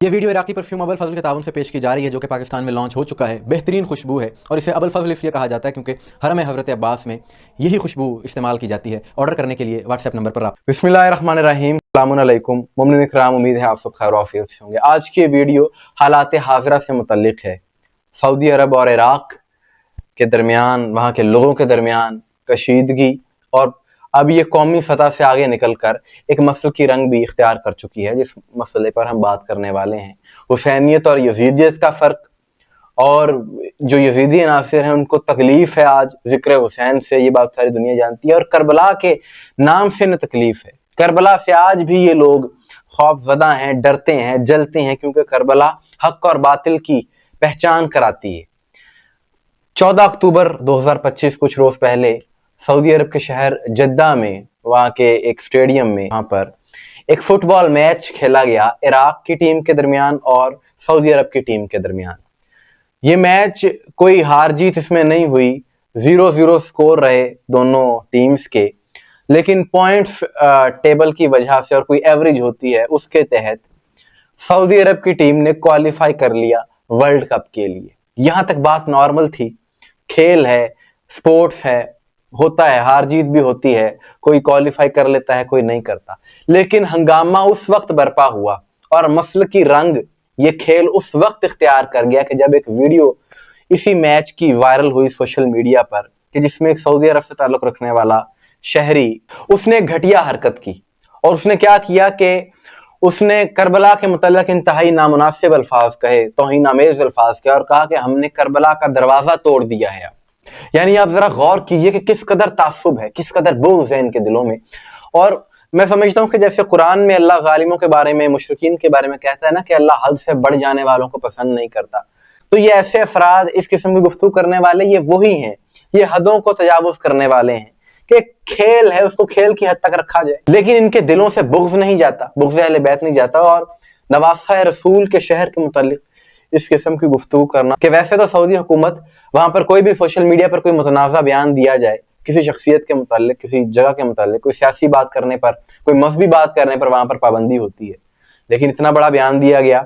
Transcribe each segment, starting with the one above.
یہ ویڈیو عراقی پرفیوم ابو الفضل کے تعاون سے پیش کی جا رہی ہے، جو کہ پاکستان میں لانچ ہو چکا ہے۔ بہترین خوشبو ہے اور اسے ابو الفضل اس لیے کہا جاتا ہے کیونکہ حرم حضرت عباس میں یہی خوشبو استعمال کی جاتی ہے۔ آرڈر کرنے کے لیے واٹس ایپ نمبر پر رابطہ۔ بسم اللہ الرحمن الرحیم، السلام علیکم مومنین اکرام، امید ہے آپ سب خیر و عافیت سے ہوں گے۔ آج کی ویڈیو حالات حاضرہ سے متعلق ہے۔ سعودی عرب اور عراق کے درمیان، وہاں کے لوگوں کے درمیان کشیدگی، اور اب یہ قومی سطح سے آگے نکل کر ایک مسلک کی رنگ بھی اختیار کر چکی ہے، جس مسئلے پر ہم بات کرنے والے ہیں۔ حسینیت اور یزیدیت کا فرق، اور جو یزیدی عناصر ہیں ان کو تکلیف ہے آج ذکر حسین سے، یہ بات ساری دنیا جانتی ہے، اور کربلا کے نام سے نہ تکلیف ہے۔ کربلا سے آج بھی یہ لوگ خوف زدہ ہیں، ڈرتے ہیں، جلتے ہیں، کیونکہ کربلا حق اور باطل کی پہچان کراتی ہے۔ 14 اکتوبر 2025 کچھ روز پہلے سعودی عرب کے شہر جدہ میں، وہاں کے ایک سٹیڈیم میں، وہاں پر ایک فٹ بال میچ کھیلا گیا عراق کی ٹیم کے درمیان اور سعودی عرب کی ٹیم کے درمیان۔ یہ میچ کوئی ہار جیت اس میں نہیں ہوئی، 0-0 سکور رہے دونوں ٹیمز کے، لیکن پوائنٹس ٹیبل کی وجہ سے اور کوئی ایوریج ہوتی ہے اس کے تحت سعودی عرب کی ٹیم نے کوالیفائی کر لیا ورلڈ کپ کے لیے۔ یہاں تک بات نارمل تھی، کھیل ہے، سپورٹس ہے، ہوتا ہے، ہار جیت بھی ہوتی ہے، کوئی کوالیفائی کر لیتا ہے، کوئی نہیں کرتا۔ لیکن ہنگامہ اس وقت برپا ہوا اور مسلک کی رنگ یہ کھیل اس وقت اختیار کر گیا کہ جب ایک ویڈیو اسی میچ کی وائرل ہوئی سوشل میڈیا پر، کہ جس میں ایک سعودی عرب سے تعلق رکھنے والا شہری، اس نے گھٹیا حرکت کی، اور اس نے کیا کیا کہ اس نے کربلا کے متعلق انتہائی نامناسب الفاظ کہے، توہین آمیز الفاظ کہے، اور کہا کہ ہم نے کربلا کا دروازہ توڑ دیا ہے۔ یعنی آپ ذرا غور کیجئے کہ کس قدر تعصب ہے، کس قدر بغض ہے ان کے دلوں میں۔ اور میں سمجھتا ہوں کہ جیسے قرآن میں اللہ ظالموں کے بارے میں، مشرکین کے بارے میں کہتا ہے نا کہ اللہ حد سے بڑھ جانے والوں کو پسند نہیں کرتا، تو یہ ایسے افراد، اس قسم کی گفتگو کرنے والے، یہ وہی ہیں، یہ حدوں کو تجاوز کرنے والے ہیں کہ کھیل ہے، اس کو کھیل کی حد تک رکھا جائے، لیکن ان کے دلوں سے بغض نہیں جاتا، بغض اہل بیت نہیں جاتا۔ اور نواسہ رسول کے شہر کے متعلق اس قسم کی گفتگو کرنا، کہ ویسے تو سعودی حکومت وہاں پر کوئی بھی سوشل میڈیا پر کوئی متنازع بیان دیا جائے کسی شخصیت کے متعلق، کسی جگہ کے متعلق، کوئی سیاسی بات کرنے پر، کوئی مذہبی بات کرنے پر وہاں پر پابندی ہوتی ہے، لیکن اتنا بڑا بیان دیا گیا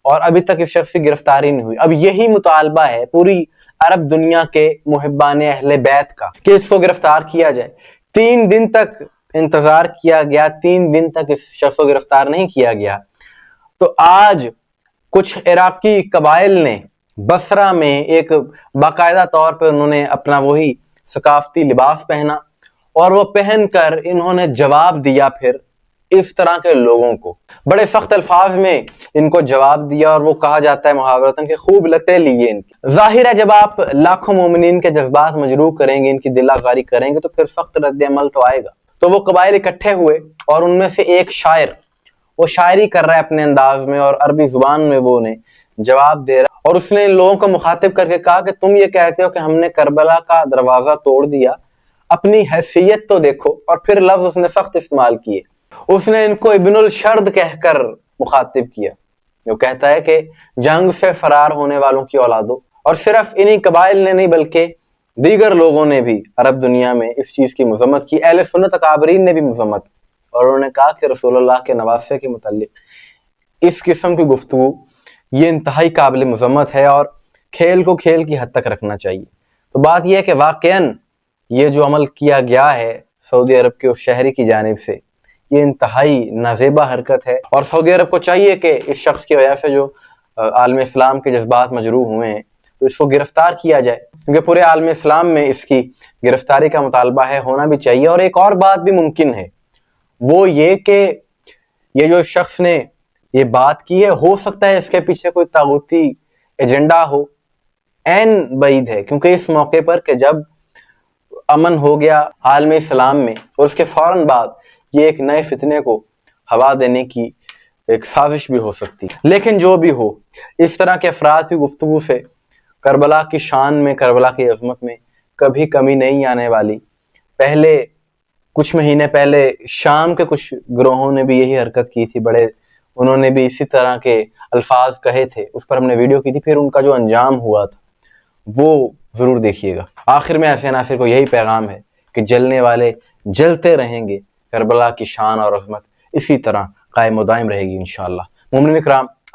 اور ابھی تک اس شخص کی گرفتاری نہیں ہوئی۔ اب یہی مطالبہ ہے پوری عرب دنیا کے محبان اہل بیت کا کہ اس کو گرفتار کیا جائے۔ 3 دن تک انتظار کیا گیا، 3 دن تک اس شخص کو گرفتار نہیں کیا گیا، تو آج کچھ عراقی قبائل نے بصرہ میں ایک باقاعدہ طور پہ انہوں نے اپنا وہی ثقافتی لباس پہنا، اور وہ پہن کر انہوں نے جواب دیا پھر اس طرح کے لوگوں کو، بڑے سخت الفاظ میں ان کو جواب دیا، اور وہ کہا جاتا ہے محاورتاً کہ خوب لتیں لیے ان کی۔ ظاہر ہے جب آپ لاکھوں مومنین کے جذبات مجروح کریں گے، ان کی دل آزاری کریں گے، تو پھر سخت رد عمل تو آئے گا۔ تو وہ قبائل اکٹھے ہوئے، اور ان میں سے ایک شاعر، وہ شاعری کر رہا ہے اپنے انداز میں، اور عربی زبان میں وہ انہیں جواب دے رہا ہے، اور اس نے ان لوگوں کو مخاطب کر کے کہا کہ تم یہ کہتے ہو کہ ہم نے کربلا کا دروازہ توڑ دیا، اپنی حیثیت تو دیکھو۔ اور پھر لفظ اس نے سخت استعمال کیے، اس نے ان کو ابن الشرد کہہ کر مخاطب کیا، جو کہتا ہے کہ جنگ سے فرار ہونے والوں کی اولادوں۔ اور صرف انہی قبائل نے نہیں بلکہ دیگر لوگوں نے بھی عرب دنیا میں اس چیز کی مذمت کی، اہل سنت اکابرین نے بھی مذمت، اور انہوں نے کہا کہ رسول اللہ کے نواسے کے متعلق اس قسم کی گفتگو یہ انتہائی قابل مذمت ہے، اور کھیل کو کھیل کی حد تک رکھنا چاہیے۔ تو بات یہ ہے کہ واقعاً یہ جو عمل کیا گیا ہے سعودی عرب کے اس شہری کی جانب سے، یہ انتہائی نازیبہ حرکت ہے، اور سعودی عرب کو چاہیے کہ اس شخص کی وجہ سے جو عالم اسلام کے جذبات مجروح ہوئے ہیں، تو اس کو گرفتار کیا جائے، کیونکہ پورے عالم اسلام میں اس کی گرفتاری کا مطالبہ ہے، ہونا بھی چاہیے۔ اور ایک اور بات بھی ممکن ہے، وہ یہ کہ یہ جو شخص نے یہ بات کی ہے، ہو سکتا ہے اس کے پیچھے کوئی طاغوتی ایجنڈا ہو۔ عین بعید ہے، کیونکہ اس موقع پر کہ جب امن ہو گیا عالم اسلام میں، اور اس کے فوراً بعد یہ ایک نئے فتنے کو ہوا دینے کی ایک سازش بھی ہو سکتی ہے۔ لیکن جو بھی ہو، اس طرح کے افراد کی گفتگو سے کربلا کی شان میں، کربلا کی عظمت میں کبھی کمی نہیں آنے والی۔ پہلے کچھ مہینے پہلے شام کے کچھ گروہوں نے بھی یہی حرکت کی تھی، بڑے انہوں نے بھی اسی طرح کے الفاظ کہے تھے، اس پر ہم نے ویڈیو کی تھی، پھر ان کا جو انجام ہوا تھا وہ ضرور دیکھیے گا۔ آخر میں ایسے عناصر کو یہی پیغام ہے کہ جلنے والے جلتے رہیں گے، کربلا کی شان اور عظمت اسی طرح قائم و دائم رہے گی انشاءاللہ۔ مومنین اکرام،